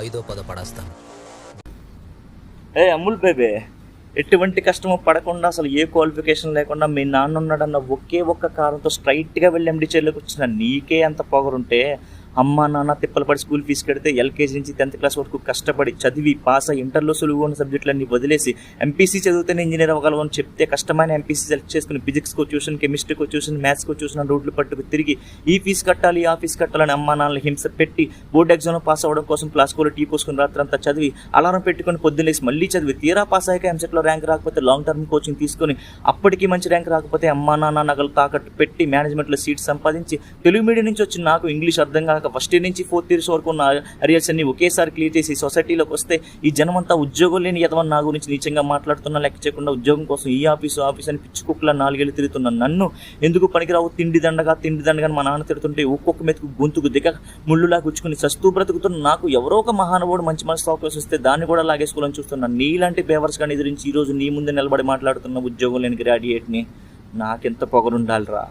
ఐదో పద పడేస్తాను. అమ్ముల్ బేబే, ఎటువంటి కష్టము పడకుండా అసలు ఏ క్వాలిఫికేషన్ లేకుండా మీ నాన్న ఉన్నాడన్న ఒకే ఒక్క కారణంతో స్ట్రైట్గా వెళ్ళి ఎండి చైర్లోకి వచ్చిన నీకే అంత పొగరుంటే, అమ్మ నాన్న తిప్పలు పడి స్కూల్ ఫీజు కడితే ఎల్కేజీ నుంచి 10th క్లాస్ వరకు కష్టపడి చదివి పాస్ అయ్యి ఇంటర్లో సులువు ఉన్న సబ్జెక్టులన్నీ వదిలేసి ఎంపీసీ చదివితేనే ఇంజనీర్ అవ్వగలవు అని చెప్తే కష్టమైన ఎంపీసీ సెలెక్ట్ చేసుకుని ఫిజిక్స్కో ట్యూషన్, కెమిస్ట్రీకో ట్యూషన్, మ్యాథ్స్కో ట్యూషన్ రూట్లు పట్టుకు తిరిగి ఈ ఫీజు కట్టాలి ఆ ఫీజు కట్టాలని అమ్మ నాన్నలు హింస పెట్టి బోర్డు ఎగ్జామ్ పాస్ అవ్వడం కోసం ప్లాస్కోలో టీ పోసుకుని రాత్రంతా చదివి అలారం పెట్టుకుని పొద్దులేసి మళ్ళీ చదివి తీరా పాస్ అయ్యాక ఎంసెట్లో ర్యాంక్ రాకపోతే లాంగ్ టర్మ్ కోచింగ్ తీసుకుని అప్పటికి మంచి ర్యాంక్ రాకపోతే అమ్మ నాన్న నగలు తాకట్టు పెట్టి మేనేజ్మెంట్లో సీట్ సంపాదించి తెలుగు మీడియం నుంచి వచ్చిన నాకు ఇంగ్లీష్ అర్థం కాక ఫస్ట్ ఇయర్ నుంచి 4th ఇయర్స్ వరకు ఉన్న అరియర్స్ అన్ని ఒకేసారి క్లియర్ చేసి సొసైటీలోకి వస్తే ఈ జనమంతా ఉద్యోగం లేని యదవని నా గురించి నీచంగా మాట్లాడుతున్నా లెక్క చేయకుండా ఉద్యోగం కోసం ఈ ఆఫీసు అని పిచ్చి కుక్కలా 4 ఏళ్ళు తిరుగుతున్న నన్ను ఎందుకు పనికిరావు తిండి దండగా మా నాన్న తిడుతుంటే ఒక్కొక్క మెతుకు గొంతుకు దిగ ముళ్ళులా గుచ్చుకుని సస్తూ బ్రతుకుతున్న నాకు ఎవరో ఒక మహానుభావుడు మంచి మనసు అవకాశం ఇస్తే దాన్ని కూడా లాగేసుకోవాలని చూస్తున్నా నీలాంటి పేవర్స్ కానీ ఎదిరించి ఈరోజు నీ ముందు నిలబడి మాట్లాడుతున్న ఉద్యోగం లేని గ్రాడ్యుయేట్ని నాకెంత పొగరుండాలిరా.